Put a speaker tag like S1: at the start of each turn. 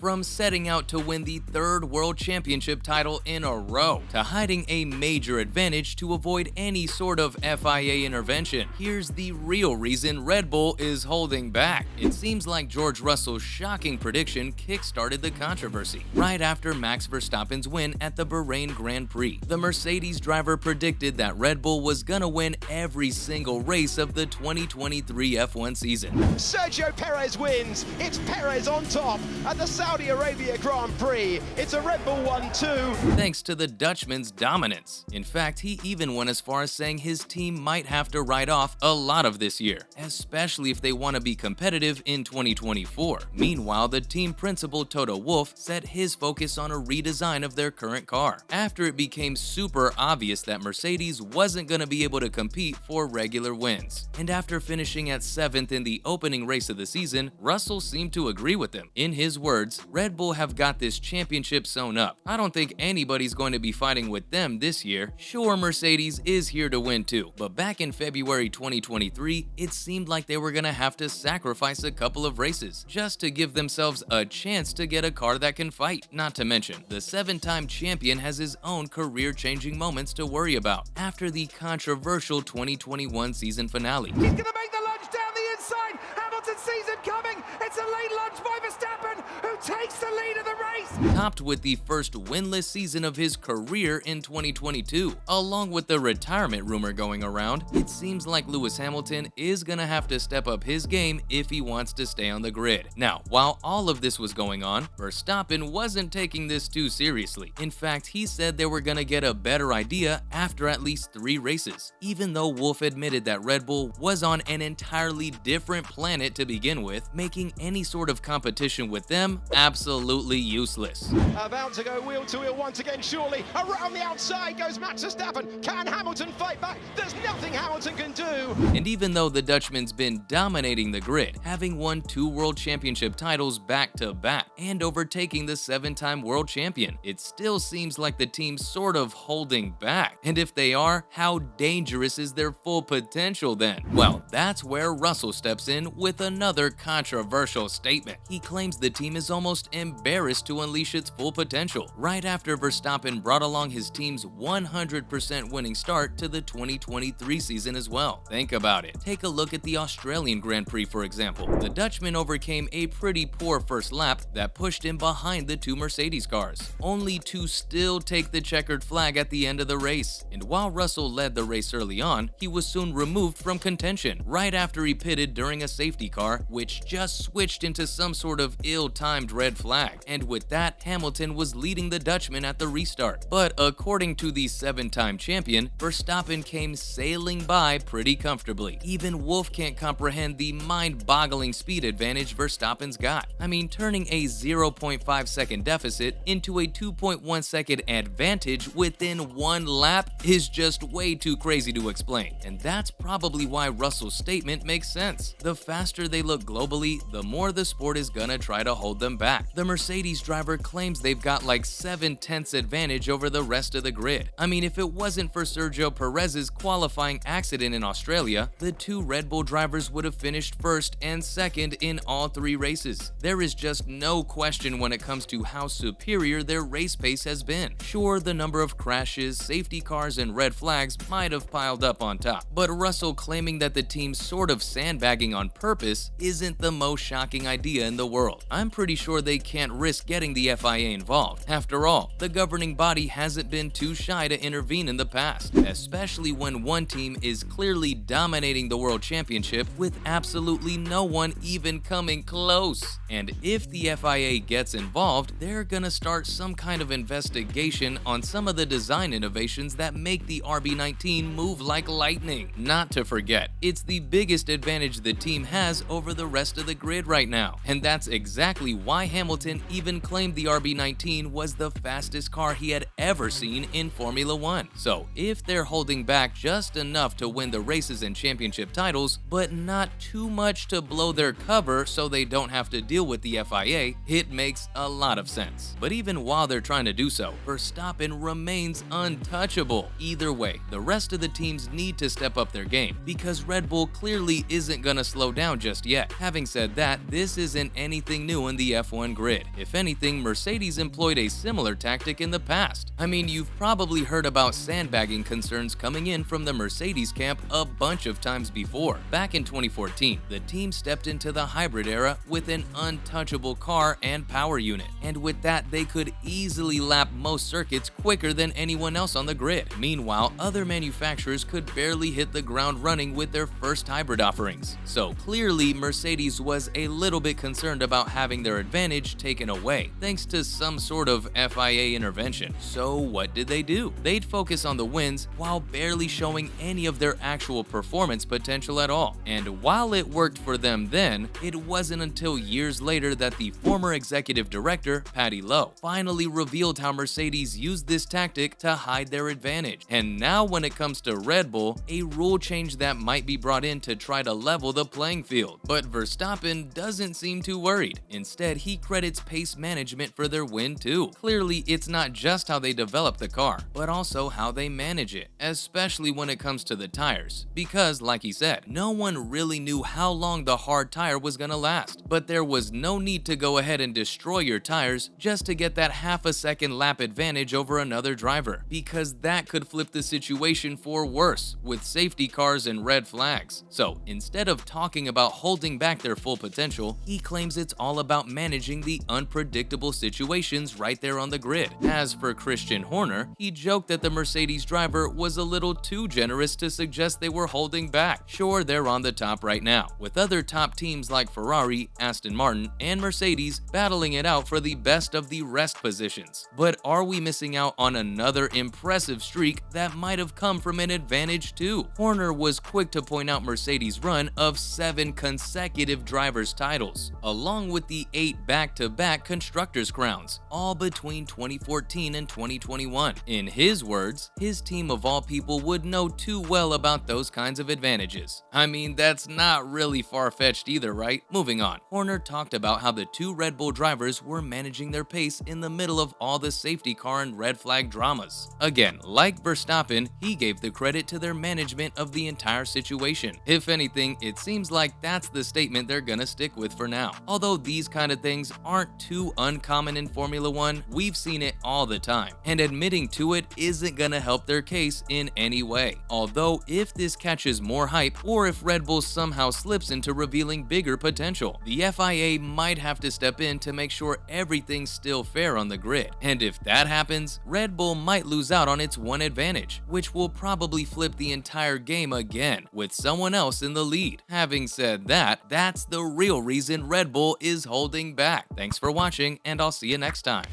S1: from setting out to win the third world championship title in a row, to hiding a major advantage to avoid any sort of FIA intervention. Here's the real reason Red Bull is holding back. It seems like George Russell's shocking prediction kick-started the controversy. Right after Max Verstappen's win at the Bahrain Grand Prix, the Mercedes driver predicted that Red Bull was gonna win every single race of the 2023 F1 season.
S2: Sergio Perez wins. It's Perez on top at the Saudi Arabia Grand Prix. It's a Red Bull 1-2.
S1: Thanks to the Dutchman's dominance. In fact, he even went as far as saying his team might have to write off a lot of this year, especially if they want to be competitive in 2024. Meanwhile, the team principal Toto Wolff set his focus on a redesign of their current car, after it became super obvious that Mercedes wasn't going to be able to compete for regular wins. And after finishing at 7th in the opening race of the season, Russell seemed to agree with him. In his words, Red Bull have got this championship sewn up. I don't think anybody's going to be fighting with them this year. Sure, Mercedes is here to win too, but back in February 2023, it seemed like they were going to have to sacrifice a couple of races just to give themselves a chance to get a car that can fight. Not to mention, the 7-time champion has his own career-changing moments to worry about after the controversial 2021 season finale.
S3: He's going to make the lunge down the inside. Hamilton sees him coming. It's a late lunge by Verstappen, who takes the lead of the race.
S1: Topped with the first winless season of his career in 2022. Along with the retirement rumor going around, it seems like Lewis Hamilton is gonna have to step up his game if he wants to stay on the grid. Now, while all of this was going on, Verstappen wasn't taking this too seriously. In fact, he said they were gonna get a better idea after at least 3 races, even though Wolff admitted that Red Bull was on an entirely different planet to begin with, making any sort of competition with them absolutely useless.
S2: About to go wheel to wheel once again, surely. Around the outside goes Max Verstappen. Can Hamilton fight back? There's nothing Hamilton can do.
S1: And even though the Dutchman's been dominating the grid, having won 2 world championship titles back-to-back and overtaking the 7-time world champion, it still seems like the team's sort of holding back. And if they are, how dangerous is their full potential then? Well, that's where Russell steps in with another controversial statement. He claims the team is almost embarrassed to unleash its full potential, right after Verstappen brought along his team's 100% winning start to the 2023 season as well. Think about it. Take a look at the Australian Grand Prix, for example. The Dutchman overcame a pretty poor first lap that pushed him behind the 2 Mercedes cars, only to still take the checkered flag at the end of the race. And while Russell led the race early on, he was soon removed from contention, right after he pitted during a safety car, which just switched into some sort of ill-timed red flag. And with that, Hamilton was leading the Dutchman at the restart. But according to the 7-time champion, Verstappen came sailing by pretty comfortably. Even Wolff can't comprehend the mind-boggling speed advantage Verstappen's got. I mean, turning a 0.5 second deficit into a 2.1 second advantage within 1 lap is just way too crazy to explain. And that's probably why Russell's statement makes sense. The faster they look globally, the more the sport is gonna try to hold them back. The Mercedes driver claims they've got like 7/10 advantage over the rest of the grid. I mean, if it wasn't for Sergio Perez's qualifying accident in Australia, the 2 Red Bull drivers would have finished 1st and 2nd in all 3 races. There is just no question when it comes to how superior their race pace has been. Sure, the number of crashes, safety cars, and red flags might have piled up on top, but Russell claiming that the team's sort of sandbagging on purpose isn't the most shocking idea in the world. I'm pretty sure they can't risk getting the FIA involved. After all, the governing body hasn't been too shy to intervene in the past, especially when one team is clearly dominating the world championship with absolutely no one even coming close. And if the FIA gets involved, they're gonna start some kind of investigation on some of the design innovations that make the RB19 move like lightning. Not to forget, it's the biggest advantage the team has over the rest of the grid right now, and that's exactly why Hamilton even claimed the RB19 was the fastest car he had ever seen in Formula 1. So if they're holding back just enough to win the races and championship titles, but not too much to blow their cover so they don't have to deal with the FIA, it makes a lot of sense. But even while they're trying to do so, Verstappen remains untouchable. Either way, the rest of the teams need to step up their game, because Red Bull clearly isn't gonna slow down just yet. Having said that, this isn't anything new in the F1 grid. If anything, Mercedes employed a similar tactic in the past. I mean, you've probably heard about sandbagging concerns coming in from the Mercedes camp a bunch of times before. Back in 2014, the team stepped into the hybrid era with an untouchable car and power unit, and with that, they could easily lap most circuits quicker than anyone else on the grid. Meanwhile, other manufacturers could barely hit the ground running with their first hybrid offerings. So clearly, Mercedes was a little bit concerned about having their advantage taken away, thanks to some sort of FIA intervention. So what did they do? They'd focus on the wins while barely showing any of their actual performance potential at all. And while it worked for them then, it wasn't until years later that the former executive director, Paddy Lowe, finally revealed how Mercedes used this tactic to hide their advantage. And now when it comes to Red Bull, a rule change that might be brought in to try to level the playing field. But Verstappen doesn't seem too worried. Instead, he credits pace management for their win too. Clearly, it's not just how they develop the car, but also how they manage it, especially when it comes to the tires. Because, like he said, no one really knew how long the hard tire was gonna last. But there was no need to go ahead and destroy your tires just to get that half a second lap advantage over another driver, because that could flip the situation for worse with safety cars and red flags. So instead of talking about holding back their full potential, he claims it's all about managing the unpredictable situations right there on the grid. As for Christian Horner, he joked that the Mercedes driver was a little too generous to suggest they were holding back. Sure, they're on the top right now, with other top teams like Ferrari, Aston Martin, and Mercedes battling it out for the best of the rest positions. But are we missing out on another impressive streak that might have come from an advantage too? Horner was quick to point out Mercedes' run of 7 consecutive drivers' titles, along with the 8 back-to-back constructors' crowns, all between 2014 and 2021. In his words, his team of all people would know too well about those kinds of advantages. I mean, that's not really far-fetched either, right? Moving on, Horner talked about how the two Red Bull drivers were managing their pace in the middle of all the safety car and red flag dramas. Again, like Verstappen, he gave the credit to their management of the entire situation. If anything, it seems like that's the statement they're gonna stick with for now. Although these kind of things aren't too uncommon in Formula One, we've seen it all the time, and admitting to it isn't gonna help their case in any way. Although if this catches more hype, or if Red Bull somehow slips into revealing bigger potential, the FIA might have to step in to make sure everything's still fair on the grid. And if that happens, Red Bull might lose out on its one advantage, which will probably flip the entire game again, with someone else in the lead. Having said that, that's the real reason Red Bull is holding back. Thanks for watching, and I'll see you next time.